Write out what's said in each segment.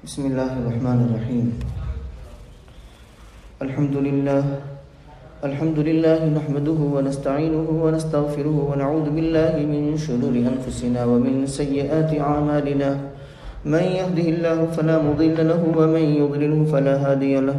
بسم الله الرحمن الرحيم. الحمد لله نحمده ونستعينه ونستغفره ونعوذ بالله من شرور أنفسنا ومن سيئات أعمالنا. من يهده الله فلا مضل له ومن يضلله فلا هادي له.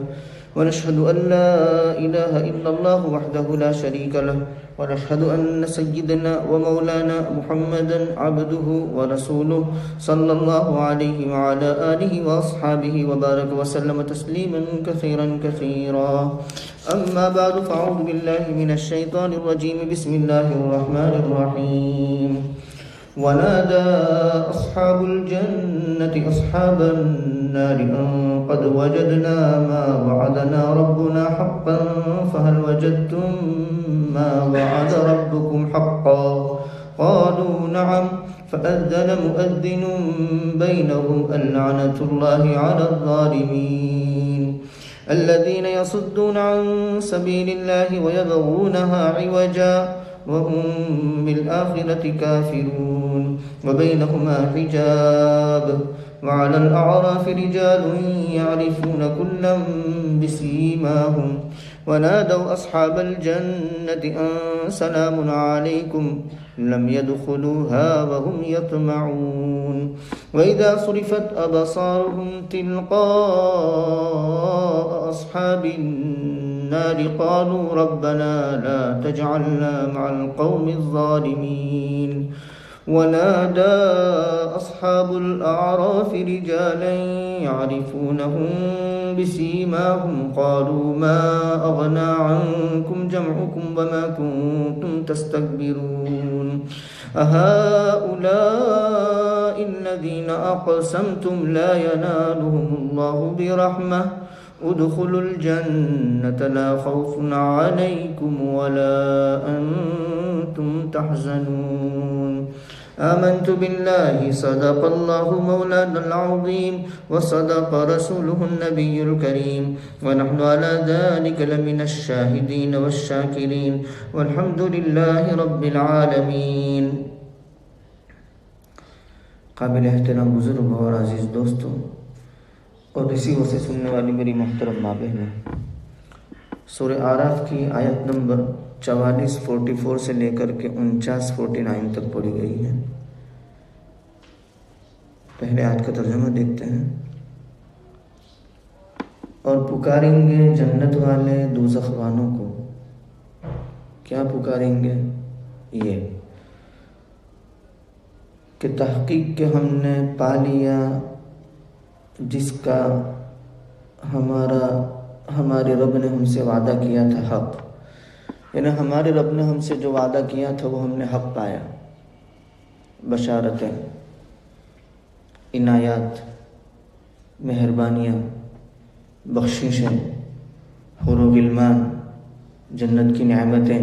ونشهد أن لا إله إلا الله وحده لا شريك له. ونشهد أن سيدنا ومولانا محمدا عبده ورسوله صلى الله عليه وعلى آله وأصحابه وبارك وسلم تسليما كثيرا كثيرا. أما بعد فأعوذ بالله من الشيطان الرجيم. بسم الله الرحمن الرحيم. ونادى أصحاب الجنة أصحاب النار أن قد وجدنا ما وعدنا ربنا حقا فهل وجدتم ما وعد ربكم حقا قالوا نعم فأذن مؤذن بينهم اللعنة الله على الظالمين الذين يصدون عن سبيل الله ويبغونها عوجا وهم بالآخرة كافرون وبينهما حجاب. وعلى الأعراف رجال يعرفون كلا بسيماهم ونادوا أصحاب الجنة أن سلام عليكم لم يدخلوها وهم يطمعون. وإذا صرفت أبصارهم تلقاء أصحاب النار قالوا ربنا لا تجعلنا مع القوم الظالمين. ونادى أصحاب الأعراف رجالا يعرفونهم بسيماهم قالوا ما أغنى عنكم جمعكم وما كنتم تستكبرون أهؤلاء الذين أقسمتم لا ينالهم الله برحمة ادخلوا الجنة لا خوف عليكم ولا أنتم تحزنون. آمنت بالله صدق الله مولانا العظيم وصدق رسوله النبي الكريم ونحن على ذلك لمن الشاهدين والشاكرين والحمد لله رب العالمين. قابل احترام بزرگ اور عزیز دوستوں اور ریسیور سے سننے والی میری محترم ماں بہنیں، سورہ اعراف کی آیت نمبر 44 سے لے کر کے 49 تک پڑھی گئی ہے. پہلے آیت کا ترجمہ دیکھتے ہیں. اور پکاریں گے جنت والے دوزخ والوں کو. کیا پکاریں گے؟ یہ کہ تحقیق کہ ہم نے پا لیا جس کا ہمارے رب نے ہم سے وعدہ کیا تھا حق. یعنی ہمارے رب نے ہم سے جو وعدہ کیا تھا وہ ہم نے حق پایا. بشارتیں، عنایات، مہربانیاں، بخششیں، حور و غلمان، جنت کی نعمتیں.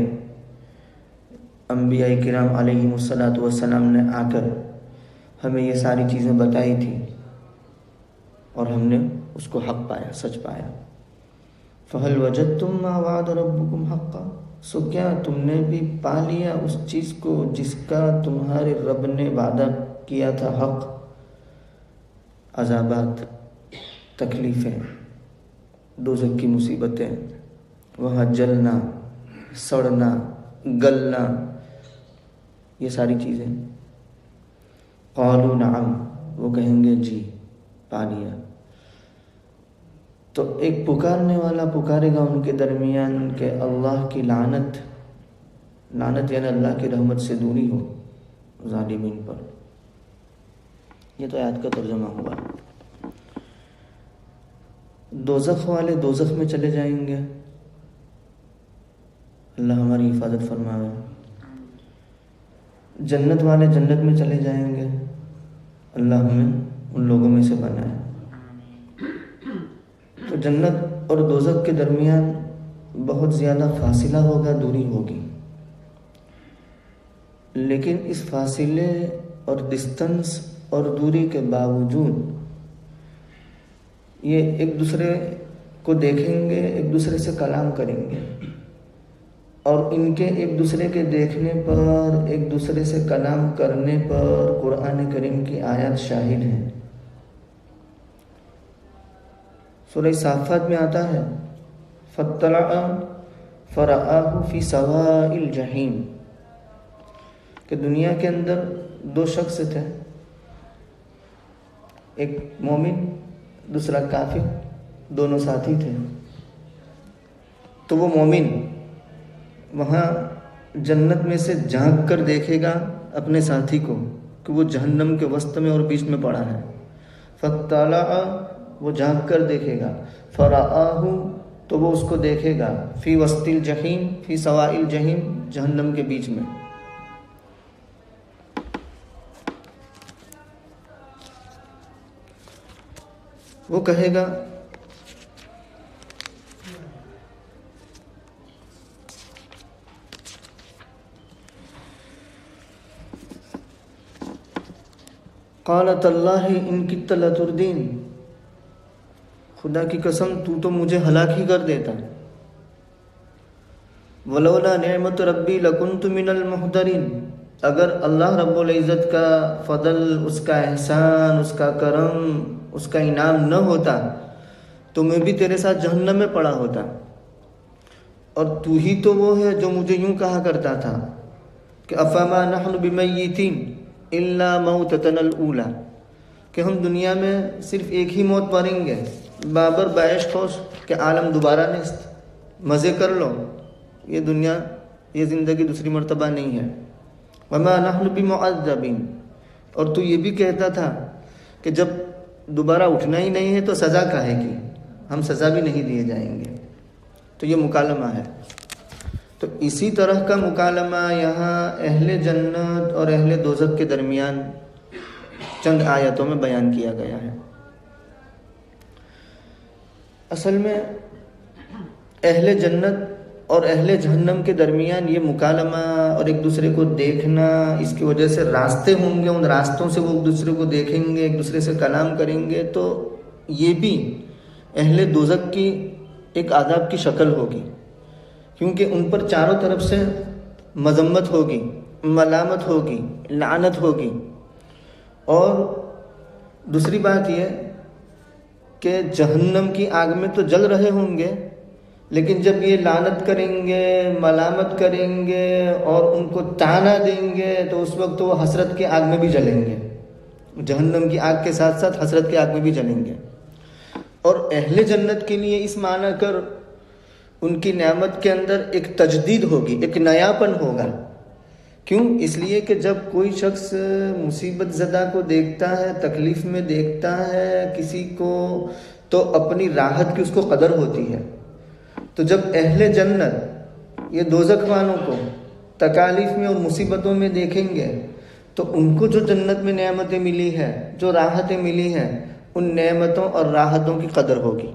انبیاء کرام علیہم الصلاۃ والسلام نے آ کر ہمیں یہ ساری چیزیں بتائی تھی اور ہم نے اس کو حق پایا، سچ پایا. فَهَلْ وَجَدْتُمْ مَا وَعَدَ رَبُّكُمْ حَقًّا. سو کیا تم نے بھی پا لیا اس چیز کو جس کا تمہارے رب نے وعدہ کیا تھا حق. عذابات، تکلیفیں، دوزخ کی مصیبتیں، وہاں جلنا، سڑنا، گلنا، یہ ساری چیزیں. قالوا نعم، وہ کہیں گے جی پا لیا. تو ایک پکارنے والا پکارے گا ان کے درمیان کہ اللہ کی لعنت یعنی اللہ کی رحمت سے دوری ہو ظالمین پر. یہ تو آیت کا ترجمہ ہوا. دوزخ والے دوزخ میں چلے جائیں گے. اللہ ہماری حفاظت فرمائے. جنت والے جنت میں چلے جائیں گے. اللہ ہمیں ان لوگوں میں سے بنائے. تو جنت اور دوزخ کے درمیان بہت زیادہ فاصلہ ہوگا، دوری ہوگی. لیکن اس فاصلے اور ڈسٹنس اور دوری کے باوجود یہ ایک دوسرے کو دیکھیں گے، ایک دوسرے سے کلام کریں گے. اور ان کے ایک دوسرے کے دیکھنے پر، ایک دوسرے سے کلام کرنے پر قرآن کریم کی آیات شاہد ہیں. سورہ صافات میں آتا ہے فَاطَّلَعَ فَرَآهُ فِي سَوَاءِ الْجَحِيمِ کہ دنیا کے اندر دو شخص تھے، ایک مومن دوسرا کافر، دونوں ساتھی تھے۔ تو وہ مومن وہاں جنت میں سے جھانک کر دیکھے گا اپنے ساتھی کو کہ وہ جہنم کے وسط میں اور بیچ میں پڑا ہے۔ فَاطَّلَعَ وہ جھانک کر دیکھے گا، فَرَآهُ تو وہ اس کو دیکھے گا، فی وسط الجحیم فی سواء الجحیم جہنم کے بیچ میں۔ وہ کہے گا قَالَ تَاللَّهِ إِن كِدتَّ لَتُرْدِينِ خدا کی قسم تو مجھے ہلاک ہی کر دیتا، وَلَوْلَا نِعْمَةُ رَبِّي لَكُنْتُ مِنَ الْمُحْضَرِينَ اگر اللہ رب العزت کا فضل، اس کا احسان، اس کا کرم، اس کا انعام نہ ہوتا تو میں بھی تیرے ساتھ جہنم میں پڑا ہوتا، اور تو ہی تو وہ ہے جو مجھے یوں کہا کرتا تھا کہ افما نحن بمیتین الا موتتنا الاولی کہ ہم دنیا میں صرف ایک ہی موت مریں گے، بابر بعیش خوش کہ عالم دوبارہ نیست، مزے کر لو، یہ دنیا، یہ زندگی دوسری مرتبہ نہیں ہے۔ وما نحن بمعذبین اور تو یہ بھی کہتا تھا کہ جب دوبارہ اٹھنا ہی نہیں ہے تو سزا کاہے کی، ہم سزا بھی نہیں دیے جائیں گے۔ تو یہ مکالمہ ہے۔ تو اسی طرح کا مکالمہ یہاں اہل جنت اور اہل دوزخ کے درمیان چند آیتوں میں بیان کیا گیا ہے۔ اصل میں اہل جنت اور اہل جہنم کے درمیان یہ مکالمہ اور ایک دوسرے کو دیکھنا، اس کی وجہ سے راستے ہوں گے، ان راستوں سے وہ ایک دوسرے کو دیکھیں گے، ایک دوسرے سے کلام کریں گے، تو یہ بھی اہل دوزخ کی ایک عذاب کی شکل ہوگی، کیونکہ ان پر چاروں طرف سے مذمت ہوگی، ملامت ہوگی، لعنت ہوگی۔ اور دوسری بات یہ کہ جہنم کی آگ میں تو جل رہے ہوں گے، لیکن جب یہ لعنت کریں گے، ملامت کریں گے اور ان کو طعنہ دیں گے تو اس وقت وہ حسرت کی آگ میں بھی جلیں گے، جہنم کی آگ کے ساتھ ساتھ حسرت کی آگ میں بھی جلیں گے۔ اور اہل جنت کے لیے اس معنی کر ان کی نعمت کے اندر ایک تجدید ہوگی، ایک نیاپن ہوگا۔ کیوں؟ اس لیے کہ جب کوئی شخص مصیبت زدہ کو دیکھتا ہے، تکلیف میں دیکھتا ہے کسی کو، تو اپنی راحت کی اس کو قدر ہوتی ہے۔ تو جب اہل جنت یہ دوزخ والوں کو تکالیف میں اور مصیبتوں میں دیکھیں گے تو ان کو جو جنت میں نعمتیں ملی ہے، جو راحتیں ملی ہیں، ان نعمتوں اور راحتوں کی قدر ہوگی۔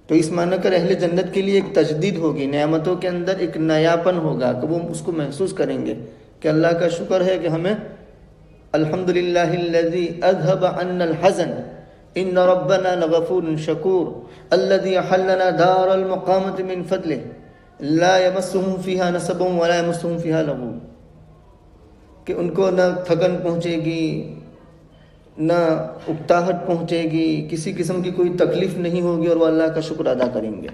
تو اس معنی کر اہل جنت کے لیے ایک تجدید ہوگی، نعمتوں کے اندر ایک نیاپن ہوگا کہ وہ اس کو محسوس کریں گے کہ اللہ کا شکر ہے کہ ہمیں الحمدللہ الذی اذھب عنا الحزن ان ربنا لغفور شکور الذی احلنا دار المقامۃ من فضلہ لا یمسهم فیہا نصب ولا یمسهم فیہا لغوب کہ ان کو نہ تھکن پہنچے گی، نہ اکتاہٹ پہنچے گی، کسی قسم کی کوئی تکلیف نہیں ہوگی، اور وہ اللہ کا شکر ادا کریں گے۔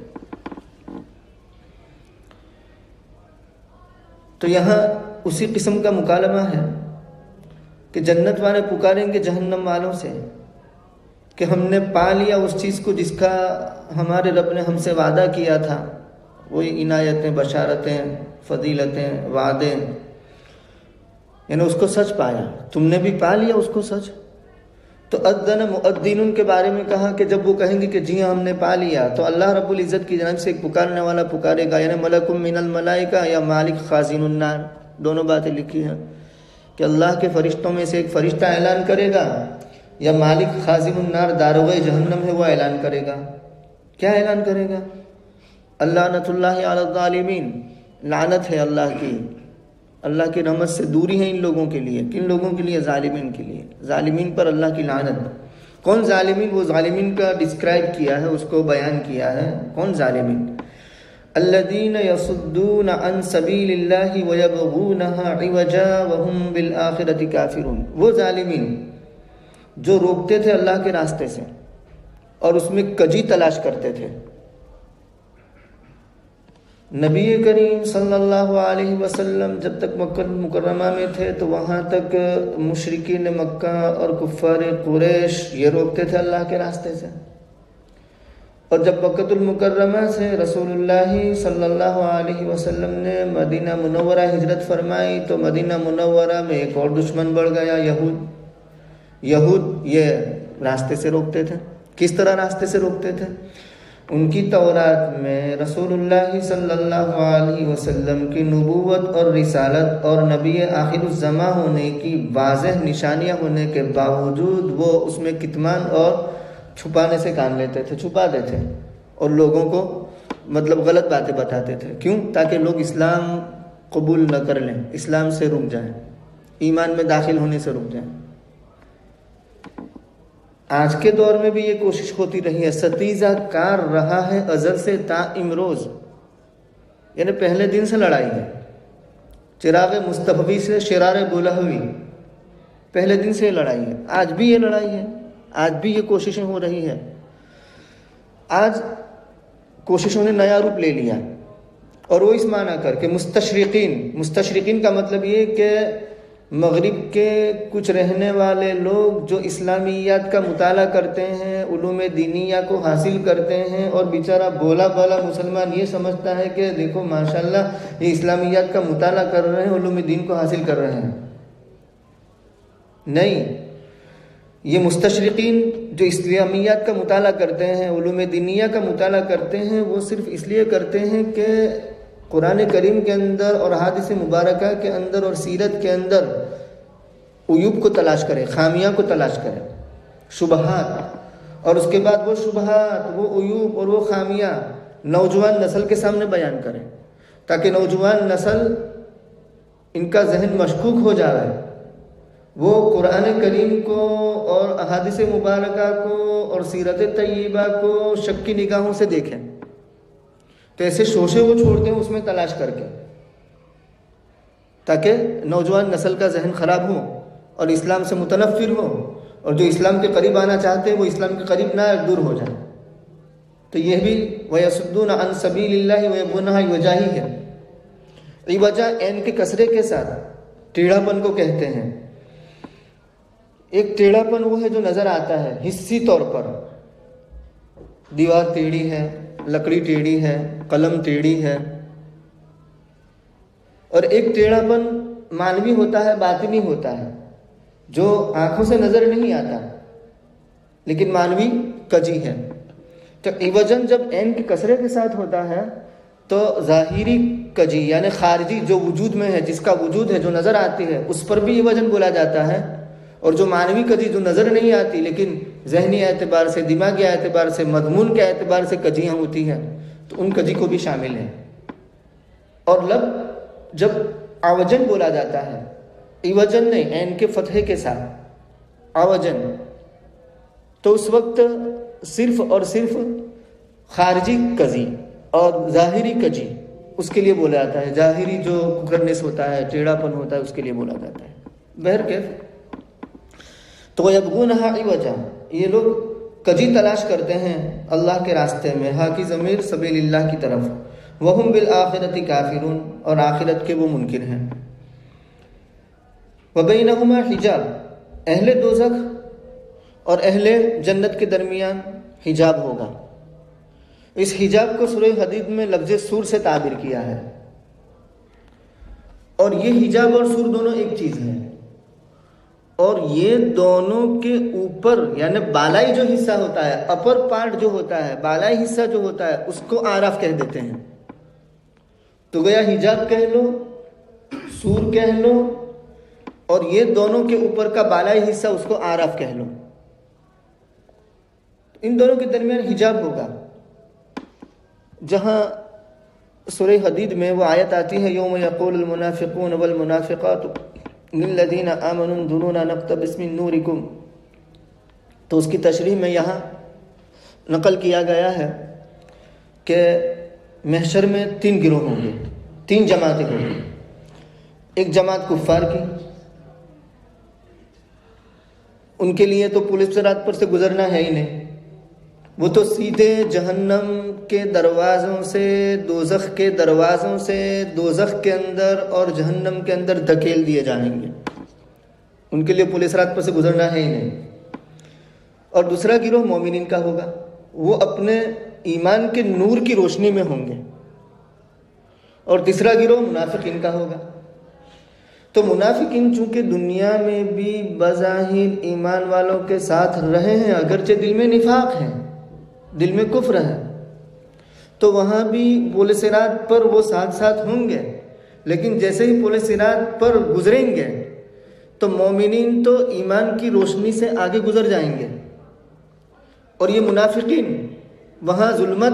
تو یہاں اسی قسم کا مکالمہ ہے کہ جنت والے پکاریں گے جہنم والوں سے کہ ہم نے پا لیا اس چیز کو جس کا ہمارے رب نے ہم سے وعدہ کیا تھا، وہی عنایتیں، بشارتیں، فضیلتیں، وعدے، یعنی اس کو سچ پایا، تم نے بھی پا لیا اس کو سچ۔ تو اذن مؤذن کے بارے میں کہا کہ جب وہ کہیں گے کہ جی ہاں ہم نے پا لیا، تو اللہ رب العزت کی جانب سے ایک پکارنے والا پکارے گا، یعنی ملک من الملائکہ یا مالک خازن النار، دونوں باتیں لکھی ہیں کہ اللہ کے فرشتوں میں سے ایک فرشتہ اعلان کرے گا، یا مالک خازن النار داروغ جہنم ہے وہ اعلان کرے گا۔ کیا اعلان کرے گا؟ لعنت اللہ علی الظالمین، لعنت ہے اللہ کی، اللہ کی رحمت سے دوری ہے ان لوگوں کے لیے۔ کن لوگوں کے لیے؟ ظالمین کے لیے، ظالمین پر اللہ کی لعنت۔ کون ظالمین؟ وہ ظالمین کا ڈسکرائب کیا ہے، اس کو بیان کیا ہے۔ کون ظالمین؟ الذین یصدون عن سبیل اللہ ویبغونها عوجا وهم بالآخرۃ کافرون، وہ ظالمین جو روکتے تھے اللہ کے راستے سے اور اس میں کجی تلاش کرتے تھے۔ نبی کریم صلی اللہ علیہ وسلم جب تک مکہ مکرمہ میں تھے تو وہاں تک مشرکین مکہ اور کفار قریش یہ روکتے تھے اللہ کے راستے سے، اور جب مکہ المکرمہ سے رسول اللہ صلی اللہ علیہ وسلم نے مدینہ منورہ ہجرت فرمائی تو مدینہ منورہ میں ایک اور دشمن بڑھ گیا، یہود یہ راستے سے روکتے تھے۔ کس طرح راستے سے روکتے تھے؟ ان کی تورات میں رسول اللہ صلی اللہ علیہ وسلم کی نبوت اور رسالت اور نبی آخر الزماں ہونے کی واضح نشانیاں ہونے کے باوجود وہ اس میں کتمان اور چھپانے سے کام لیتے تھے، چھپاتے تھے اور لوگوں کو غلط باتیں بتاتے تھے۔ کیوں؟ تاکہ لوگ اسلام قبول نہ کر لیں، اسلام سے رک جائیں، ایمان میں داخل ہونے سے رک جائیں۔ آج کے دور میں بھی یہ کوشش ہوتی رہی ہے، ستیزہ کار رہا ہے ازل سے تا امروز، یعنی پہلے دن سے لڑائی ہے۔ چراغ مصطفی سے شرار بولہوی، پہلے دن سے یہ لڑائی ہے، آج بھی یہ لڑائی ہے، آج بھی یہ کوششیں ہو رہی ہے۔ آج کوششوں نے نیا روپ لے لیا، اور وہ اس معنی کر کے مستشرقین کا مطلب یہ کہ مغرب کے کچھ رہنے والے لوگ جو اسلامیات کا مطالعہ کرتے ہیں، علوم دینیہ کو حاصل کرتے ہیں، اور بیچارہ بولا بالا مسلمان یہ سمجھتا ہے کہ دیکھو ماشاءاللہ یہ اسلامیات کا مطالعہ کر رہے ہیں، علوم دین کو حاصل کر رہے ہیں۔ نہیں، یہ مستشرقین جو اسلامیات کا مطالعہ کرتے ہیں، علوم دینیہ کا مطالعہ کرتے ہیں، وہ صرف اس لیے کرتے ہیں کہ قرآن کریم کے اندر اور احادیث مبارکہ کے اندر اور سیرت کے اندر عیوب کو تلاش کرے، خامیاں کو تلاش کرے، شبہات، اور اس کے بعد وہ شبہات، وہ عیوب اور وہ خامیاں نوجوان نسل کے سامنے بیان کرے، تاکہ نوجوان نسل ان کا ذہن مشکوک ہو جائے، وہ قرآن کریم کو اور احادیث مبارکہ کو اور سیرت طیبہ کو شک کی نگاہوں سے دیکھیں۔ تو ایسے شوشے وہ چھوڑتے ہیں اس میں تلاش کر کے، تاکہ نوجوان نسل کا ذہن خراب ہو اور اسلام سے متنفر ہو، اور جو اسلام کے قریب آنا چاہتے ہیں وہ اسلام کے قریب نہ دور ہو جائیں۔ تو یہ بھی وَيَصُدُّونَ عَن سَبِيلِ اللَّهِ وَيَبْغُونَهَا عِوَجًا ہے۔ عوجا عین کے کسرے کے ساتھ ٹیڑھا پن کو کہتے ہیں۔ ایک ٹیڑھا پن وہ ہے جو نظر آتا ہے حسی طور پر، دیوار ٹیڑھی ہے، لکڑی ٹیڑھی ہے، قلم ٹیڑھی ہے، اور ایک ٹیڑھا پن مانوی ہوتا ہے، باطنی ہوتا ہے، جو آنکھوں سے نظر نہیں آتا لیکن مانوی کجی ہے۔ تو عوجن جب عین کے کسرے کے ساتھ ہوتا ہے تو ظاہری کجی یعنی خارجی جو وجود میں ہے، جس کا وجود ہے، جو نظر آتی ہے، اس پر بھی عوجن بولا جاتا ہے، اور جو مانوی کجی جو نظر نہیں آتی لیکن ذہنی اعتبار سے، دماغی اعتبار سے، مضمون کے اعتبار سے کجیاں ہوتی ہیں، تو ان کجی کو بھی شامل ہے۔ اور لب جب عوجن بولا جاتا ہے، عوجن نہیں، عین کے فتحے کے ساتھ عوجن، تو اس وقت صرف اور صرف خارجی کجی اور ظاہری کجی اس کے لیے بولا جاتا ہے۔ ظاہری جو ککرنس ہوتا ہے، ٹیڑھا پن ہوتا ہے، اس کے لیے بولا جاتا ہے۔ بہرکیف تو یبغونها عوجا، یہ لوگ کجی تلاش کرتے ہیں اللہ کے راستے میں، ہاں کی ضمیر سبیل اللہ کی طرف، وہم بالآخرۃ کافرون، اور آخرت کے وہ منکر ہیں۔ وبینہما حجاب، اہل دوزخ اور اہل جنت کے درمیان حجاب ہوگا۔ اس حجاب کو سورہ حدید میں لفظ سور سے تعبیر کیا ہے، اور یہ حجاب اور سور دونوں ایک چیز ہے، اور یہ دونوں کے اوپر یعنی بالائی جو حصہ ہوتا ہے، اپر پارٹ جو ہوتا ہے، بالائی حصہ جو ہوتا ہے، اس کو آراف کہہ دیتے ہیں۔ تو گویا حجاب کہہ لو، سور کہہ لو، اور یہ دونوں کے اوپر کا بالائی حصہ اس کو آراف کہہ لو، ان دونوں کے درمیان حجاب ہوگا۔ جہاں سورہ حدید میں وہ آیت آتی ہے، یوم یقول المنافقون والمنافقات للذین آمنوا انظرونا نقتبس من نورکم، تو اس کی تشریح میں یہاں نقل کیا گیا ہے کہ محشر میں 3 گروہ ہوں گے، 3 جماعتیں ہوں گی۔ ایک جماعت کفار کی، ان کے لیے تو پولیس رات پر سے گزرنا ہے ہی نہیں، وہ تو سیدھے جہنم کے دروازوں سے، دوزخ کے دروازوں سے دوزخ کے اندر اور جہنم کے اندر دھکیل دیے جائیں گے، ان کے لیے پل صراط پر سے گزرنا ہے ہی نہیں۔ اور دوسرا گروہ مومنین کا ہوگا، وہ اپنے ایمان کے نور کی روشنی میں ہوں گے، اور تیسرا گروہ منافقین کا ہوگا۔ تو منافقین چونکہ دنیا میں بھی بظاہر ایمان والوں کے ساتھ رہے ہیں، اگرچہ دل میں نفاق ہے، دل میں کفر ہے، تو وہاں بھی پل صراط پر وہ ساتھ ساتھ ہوں گے، لیکن جیسے ہی پل صراط پر گزریں گے تو مومنین تو ایمان کی روشنی سے آگے گزر جائیں گے، اور یہ منافقین وہاں ظلمت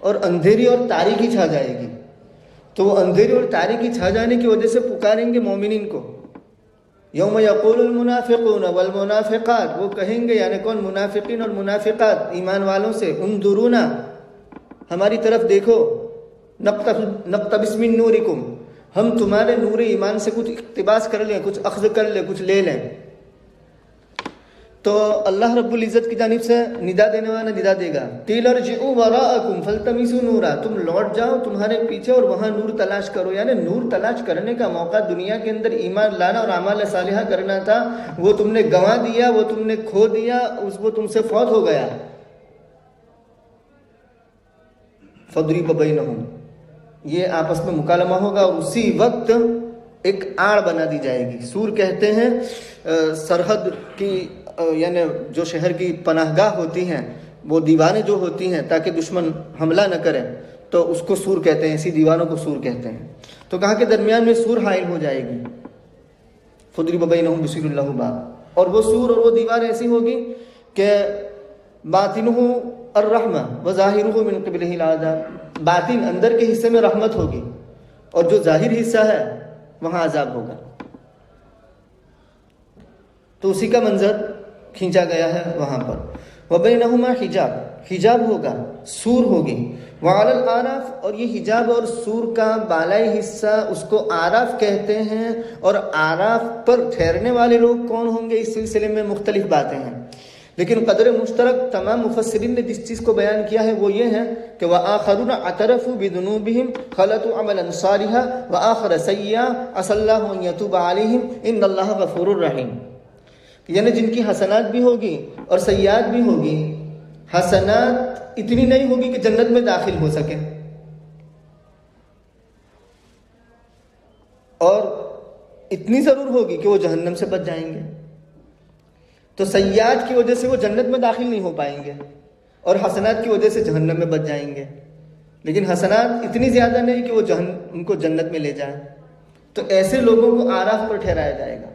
اور اندھیری اور تاریکی چھا جائے گی، تو وہ اندھیری اور تاریکی چھا جانے کی وجہ سے پکاریں گے مومنین کو، یوم یقول المنافقون والمنافقات، وہ کہیں گے، یعنی کون؟ منافقین اور منافقات ایمان والوں سے، انظرونا، ہماری طرف دیکھو، نقتبس من نورکم، ہم تمہارے نور ایمان سے کچھ اقتباس کر لیں، کچھ اخذ کر لیں، کچھ لے لیں۔ تو اللہ رب العزت کی جانب سے ندا دینے والا ندا دے گا، قیل ارجعوا وراءکم فالتمسوا نورا، تم لوٹ جاؤ تمہارے پیچھے اور وہاں نور تلاش کرو۔ یعنی نور تلاش کرنے کا موقع دنیا کے اندر ایمان لانا اور اعمال صالحہ کرنا تھا، وہ تم نے گنوا دیا، وہ تم نے کھو دیا، وہ تم سے فوت ہو گیا۔ فضرب بینہم، یہ آپس میں مکالمہ ہوگا، اور اسی وقت ایک آڑ بنا دی جائے گی۔ سور کہتے ہیں سرحد کی، یعنی جو شہر کی پناہ گاہ ہوتی ہیں، وہ دیواریں جو ہوتی ہیں تاکہ دشمن حملہ نہ کرے، تو اس کو سور کہتے ہیں، اسی دیواروں کو سور کہتے ہیں۔ تو کہا کہ درمیان میں سور حائل ہو جائے گی، فضرب بینہم بسور اللہ باب، اور وہ سور اور وہ دیوار ایسی ہوگی کہ باطنہ الرحمہ وظاہرہ من قبلہ العذاب، باطن اندر کے حصے میں رحمت ہوگی، اور جو ظاہر حصہ ہے وہاں عذاب ہوگا۔ تو اسی کا منظر کھینچا گیا ہے وہاں پر۔ وَبَيْنَهُمَا حجاب، حجاب ہوگا، سور ہوگی۔ وَعَلَى الْأَعْرَافِ، اور یہ حجاب اور سور کا بالائی حصہ اس کو آراف کہتے ہیں، اور آراف پر ٹھہرنے والے لوگ کون ہوں گے اس سلسلے میں مختلف باتیں ہیں، لیکن قدر مشترک تمام مفسرین نے جس چیز کو بیان کیا ہے وہ یہ ہے کہ وَآخَرُونَ اعْتَرَفُوا بِذُنُوبِهِمْ خَلَطُوا عَمَلًا صَالِحًا وَآخَرَ سَيِّئًا عَسَى اللَّهُ أَن يَتُوبَ عَلَيْهِمْ إِنَّ اللَّهَ غَفُورٌ رَحِيمٌ۔ یعنی جن کی حسنات بھی ہوگی اور سیئات بھی ہوگی، حسنات اتنی نہیں ہوگی کہ جنت میں داخل ہو سکے، اور اتنی ضرور ہوگی کہ وہ جہنم سے بچ جائیں گے۔ تو سیئات کی وجہ سے وہ جنت میں داخل نہیں ہو پائیں گے، اور حسنات کی وجہ سے جہنم میں بچ جائیں گے، لیکن حسنات اتنی زیادہ نہیں کہ وہ ان کو جنت میں لے جائیں۔ تو ایسے لوگوں کو آراف پر ٹھہرایا جائے گا۔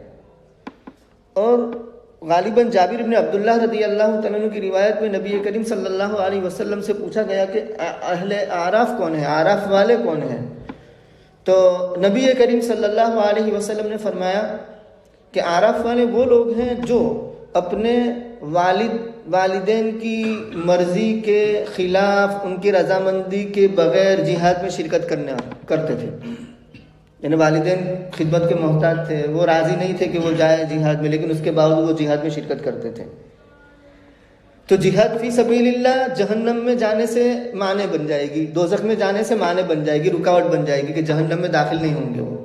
اور غالباً جابر بن عبداللہ رضی اللہ تعالیٰ عنہ کی روایت میں نبی کریم صلی اللہ علیہ وسلم سے پوچھا گیا کہ اہل آراف کون ہیں، آراف والے کون ہیں؟ تو نبی کریم صلی اللہ علیہ وسلم نے فرمایا کہ آراف والے وہ لوگ ہیں جو اپنے والدین کی مرضی کے خلاف، ان کی رضامندی کے بغیر جہاد میں شرکت کرتے تھے۔ یعنی والدین خدمت کے محتاج تھے، وہ راضی نہیں تھے کہ وہ جائے جہاد میں، لیکن اس کے باوجود وہ جہاد میں شرکت کرتے تھے۔ تو جہاد فی سبیل اللہ جہنم میں جانے سے مانع بن جائے گی، دوزخ میں جانے سے مانع بن جائے گی، رکاوٹ بن جائے گی کہ جہنم میں داخل نہیں ہوں گے وہ۔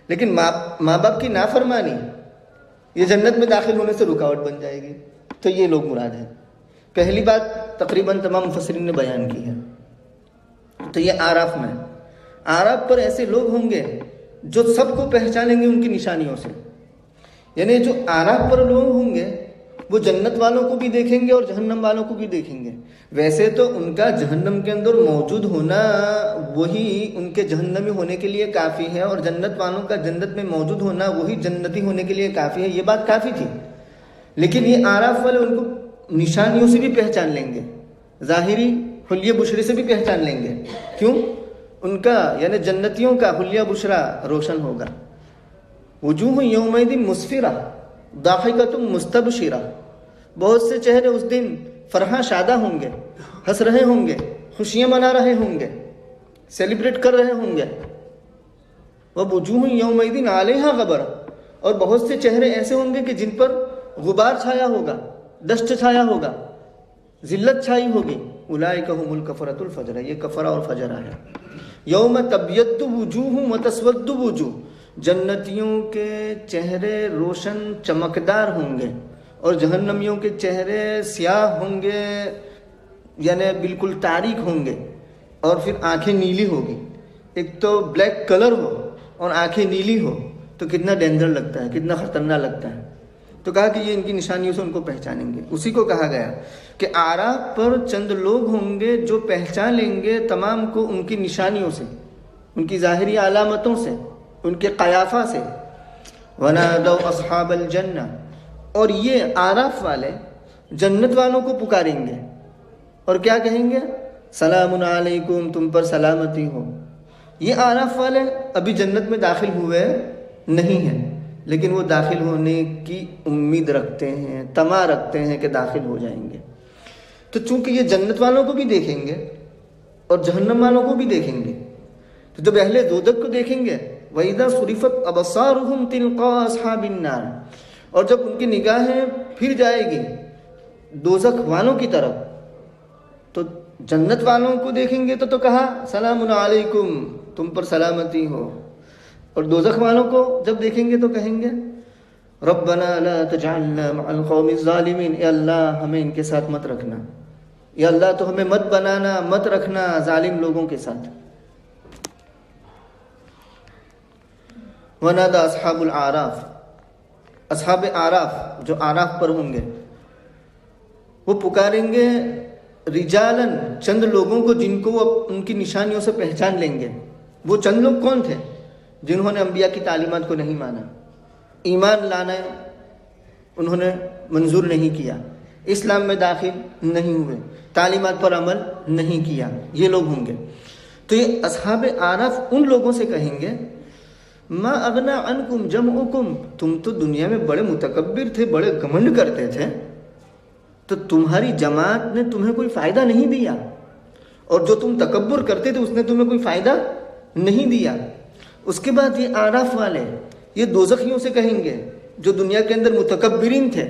لیکن ماں باپ کی نافرمانی یہ جنت میں داخل ہونے سے رکاوٹ بن جائے گی۔ تو یہ لوگ مراد ہیں۔ پہلی بات تقریباً تمام مفسرین نے بیان کی ہے۔ تو یہ آراف میں، آراف پر ایسے لوگ ہوں گے جو سب کو پہچانیں گے ان کی نشانیوں سے۔ یعنی جو آراف پر لوگ ہوں گے وہ جنت والوں کو بھی دیکھیں گے اور جہنم والوں کو بھی دیکھیں گے۔ ویسے تو ان کا جہنم کے اندر موجود ہونا وہی ان کے جہنمی ہونے کے لیے کافی ہے، اور جنت والوں کا جنت میں موجود ہونا وہی جنتی ہونے کے لیے کافی ہے، یہ بات کافی تھی۔ لیکن یہ آراف والے ان کو نشانیوں سے بھی پہچان لیں گے، ظاہری حلیہ بشرے سے بھی پہچان لیں گے۔ کیوں؟ ان کا یعنی جنتیوں کا حلیہ بشرا روشن ہوگا۔ وجوہ یومئذ مسفرہ ضاحکۃ مستبشرہ، بہت سے چہرے اس دن فرحاں شادہ ہوں گے، ہنس رہے ہوں گے، خوشیاں منا رہے ہوں گے، سیلیبریٹ کر رہے ہوں گے۔ ووجوہ یومئذ علیہا غبرہ، اور بہت سے چہرے ایسے ہوں گے کہ جن پر غبار چھایا ہوگا، ڈسٹ چھایا ہوگا، ذلت چھائی ہوگی. اولئک هم الکفرۃ الفجرہ، یہ کفرہ اور فجرہ ہے. یوم تبیض وجوہ وتسود وجوہ، جنتیوں کے چہرے روشن چمکدار ہوں گے اور جہنمیوں کے چہرے سیاہ ہوں گے، یعنی بالکل تاریک ہوں گے، اور پھر آنکھیں نیلی ہوگی. ایک تو بلیک کلر ہو اور آنکھیں نیلی ہو تو کتنا ڈینجر لگتا ہے، کتنا خطرناک لگتا ہے. تو کہا کہ یہ ان کی نشانیوں سے ان کو پہچانیں گے. اسی کو کہا گیا کہ اعراف پر چند لوگ ہوں گے جو پہچان لیں گے تمام کو ان کی نشانیوں سے، ان کی ظاہری علامتوں سے، ان کے قیافہ سے. وَنَادَوْا أَصْحَابَ الْجَنَّةِ، اور یہ اعراف والے جنت والوں کو پکاریں گے اور کیا کہیں گے؟ سلام علیکم، تم پر سلامتی ہو. یہ اعراف والے ابھی جنت میں داخل ہوئے نہیں ہیں، لیکن وہ داخل ہونے کی امید رکھتے ہیں، طمع رکھتے ہیں کہ داخل ہو جائیں گے. تو چونکہ یہ جنت والوں کو بھی دیکھیں گے اور جہنم والوں کو بھی دیکھیں گے، تو جب اہل دوزخ کو دیکھیں گے وَإِذَا صُرِفَتْ أَبْصَارُهُمْ تِلْقَاءَ أَصْحَابِ النَّارِ، اور جب ان کی نگاہیں پھر جائے گی دوزخ والوں کی طرف، تو جنت والوں کو دیکھیں گے تو کہا سلام علیکم، تم پر سلامتی ہو. اور دوزخ والوں کو جب دیکھیں گے تو کہیں گے ربنا لا تجعلنا مع القوم الظالمین، اے اللہ ہمیں ان کے ساتھ مت رکھنا، یا اللہ تو ہمیں مت بنانا، مت رکھنا ظالم لوگوں کے ساتھ. ونادى اصحاب الاعراف، اصحاب اعراف جو اعراف پر ہوں گے وہ پکاریں گے رجالن، چند لوگوں کو جن کو وہ ان کی نشانیوں سے پہچان لیں گے. وہ چند لوگ کون تھے؟ جنہوں نے انبیاء کی تعلیمات کو نہیں مانا، ایمان لانا انہوں نے منظور نہیں کیا، اسلام میں داخل نہیں ہوئے، تعلیمات پر عمل نہیں کیا، یہ لوگ ہوں گے. تو یہ اصحاب اعراف ان لوگوں سے کہیں گے ما اغنا عنکم جمعکم، تم تو دنیا میں بڑے متکبر تھے، بڑے گھمنڈ کرتے تھے، تو تمہاری جماعت نے تمہیں کوئی فائدہ نہیں دیا، اور جو تم تکبر کرتے تھے اس نے تمہیں کوئی فائدہ نہیں دیا. اس کے بعد یہ اعراف والے یہ دوزخیوں سے کہیں گے جو دنیا کے اندر متکبرین تھے،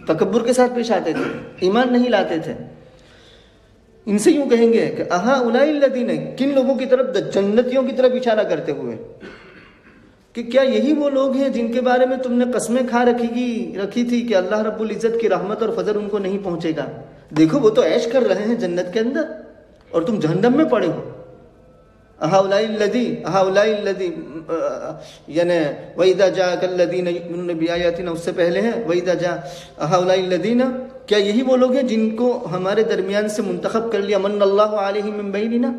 تکبر کے ساتھ پیش آتے تھے، ایمان نہیں لاتے تھے، ان سے یوں کہیں گے کہ اہا اولئک الذین، کن لوگوں کی طرف؟ جنتیوں کی طرف اشارہ کرتے ہوئے کہ کیا یہی وہ لوگ ہیں جن کے بارے میں تم نے قسمیں کھا رکھی تھی کہ اللہ رب العزت کی رحمت اور فضل ان کو نہیں پہنچے گا؟ دیکھو وہ تو عیش کر رہے ہیں جنت کے اندر اور تم جہنم میں پڑے ہو. اہؤلاء الذی یعنی وَإِذَا جَاءَكَ الَّذِينَ يُؤْمِنُونَ بِآيَاتِنَا، اس سے پہلے ہیں وَإِذَا جَاءَ اہؤلاء الَّذِينَ، کیا یہی وہ لوگ ہیں جن کو ہمارے درمیان سے منتخب کر لیا، من اللہ علیہم من بیننا،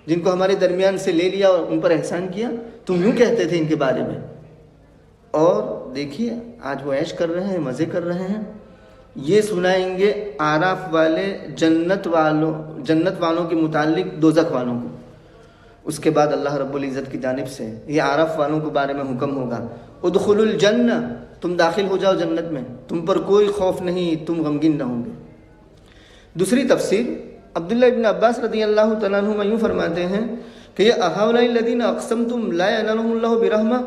جن کو ہمارے درمیان سے لے لیا اور ان پر احسان کیا؟ تم یوں کہتے تھے ان کے بارے میں. اور دیکھیے آج وہ عیش کر رہے ہیں، مزے کر رہے ہیں. یہ سنائیں گے اعراف والے جنت والوں کے متعلق دوزخ والوں کو. اس کے بعد اللہ رب العزت کی جانب سے یہ اعراف والوں کے بارے میں حکم ہوگا ادخلوا الجنہ، تم داخل ہو جاؤ جنت میں، تم پر کوئی خوف نہیں، تم غمگین نہ ہوں گے. دوسری تفسیر عبداللہ ابن عباس رضی اللہ تعالیٰ عنہ یوں فرماتے ہیں کہ یہ اہؤلاء الذین اقسمتم لا ینالهم اللہ برحمہ،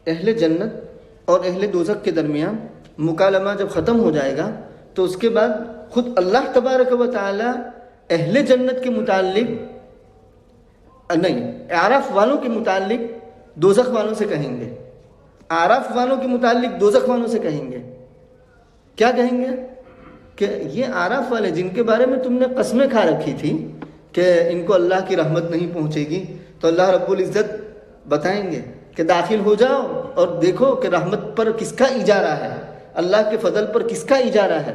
اہل جنت اور اہل دوزخ کے درمیان مکالمہ جب ختم ہو جائے گا تو اس کے بعد خود اللہ تبارک و تعالی اہل جنت کے متعلق نہیں، اعراف والوں کے متعلق دوزخ والوں سے کہیں گے، اعراف والوں کے متعلق دوزخ والوں سے کہیں گے. کیا کہیں گے؟ کہ یہ اعراف والے جن کے بارے میں تم نے قسمیں کھا رکھی تھی کہ ان کو اللہ کی رحمت نہیں پہنچے گی، تو اللہ رب العزت بتائیں گے کہ داخل ہو جاؤ اور دیکھو کہ رحمت پر کس کا اجارہ ہے، اللہ کے فضل پر کس کا اجارہ ہے.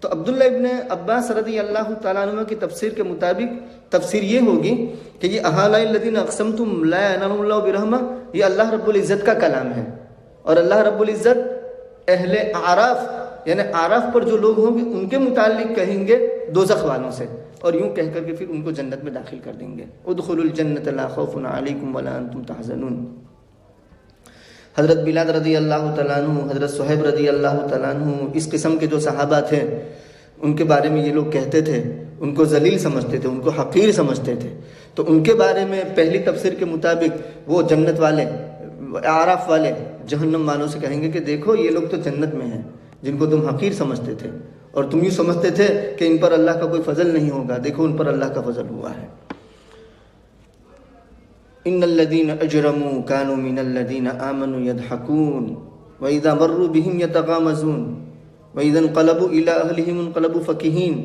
تو عبداللہ ابن عباس رضی اللہ تعالیٰ عنہ کی تفسیر کے مطابق تفسیر یہ ہوگی کہ یہ اہؤلاء الذین اقسمتم لا ینالهم اللہ برحمہ، یہ اللہ رب العزت کا کلام ہے، اور اللہ رب العزت اہل اعراف یعنی اعراف پر جو لوگ ہوں گے ان کے متعلق کہیں گے دوزخ والوں سے، اور یوں کہہ کر کے پھر ان کو جنت میں داخل کر دیں گے. ادخلوا الجنۃ لا خوف علیکم ولا انتم تحزنون. حضرت بلال رضی اللہ تعالیٰ عنہ، حضرت صہیب رضی اللہ تعالیٰ عنہ، اس قسم کے جو صحابہ تھے ان کے بارے میں یہ لوگ کہتے تھے، ان کو ذلیل سمجھتے تھے، ان کو حقیر سمجھتے تھے. تو ان کے بارے میں پہلی تفسیر کے مطابق وہ جنت والے اعراف والے جہنم والوں سے کہیں گے کہ دیکھو یہ لوگ تو جنت میں ہیں جن کو تم حقیر سمجھتے تھے، اور تم یوں سمجھتے تھے کہ ان پر اللہ کا کوئی فضل نہیں ہوگا، دیکھو ان پر اللہ کا فضل ہوا ہے۔ ان الذين اجرموا كانوا من الذين امنوا يضحكون واذا مروا بهم يتغامزون واذا انقلبوا الى اهلهم انقلبوا فكهين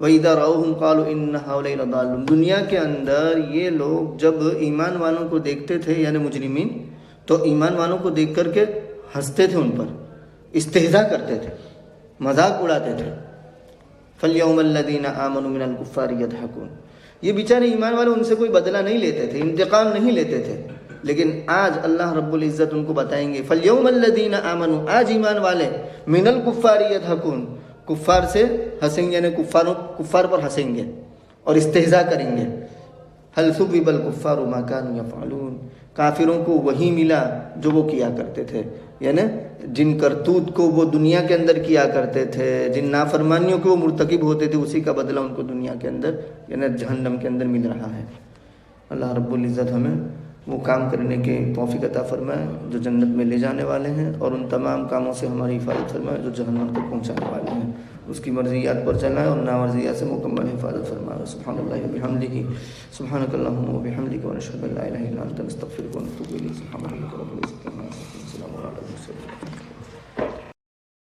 واذا راوهم قالوا ان هؤلاء لضالون۔ دنیا کے اندر یہ لوگ جب ایمان والوں کو دیکھتے تھے یعنی مجرمین، تو ایمان والوں کو دیکھ کر کے ہنستے تھے، ان پر استہزاء کرتے تھے، مذاق اڑاتے تھے۔ فَالْيَوْمَ الَّذِينَ آمَنُوا مِنَ الْكُفَّارِ يَضْحَكُونَ۔ یہ بیچارے ایمان والے ان سے کوئی بدلہ نہیں لیتے تھے، انتقام نہیں لیتے تھے، لیکن آج اللہ رب العزت ان کو بتائیں گے فَالْيَوْمَ الَّذِينَ آمَنُوا، آج ایمان والے مِنَ الْكُفَّارِ يَضْحَكُونَ، کفار سے ہنسیں گے، یعنی کفار پر ہنسیں گے اور استہزاء کریں گے۔ هَلْ ثُوِّبَ الْكُفَّارُ مَا كَانُوا يَفْعَلُونَ، کافروں کو وہی ملا جو وہ کیا کرتے تھے، یعنی جن کرتوت کو وہ دنیا کے اندر کیا کرتے تھے، جن نافرمانیوں کو وہ مرتکب ہوتے تھے، اسی کا بدلہ ان کو دنیا کے اندر یعنی جہنم کے اندر مل رہا ہے۔ اللہ رب العزت ہمیں وہ کام کرنے کے توفیق عطا فرمائے جو جنت میں لے جانے والے ہیں، اور ان تمام کاموں سے ہماری حفاظت فرمائے جو جہنم تک پہنچانے والے ہیں، اس کی مرضیات پر چلائے اور نامرضیات سے مکمل حفاظت فرمائے۔ سبحان اللہ وبحمدہ، سبحانک اللہم وبحمدک، ونشہد ان لا الہ الا انت، نستغفرک ونتوب الیک۔ سبحان ربک رب العزت عما یصفون، وسلام علی المرسلین۔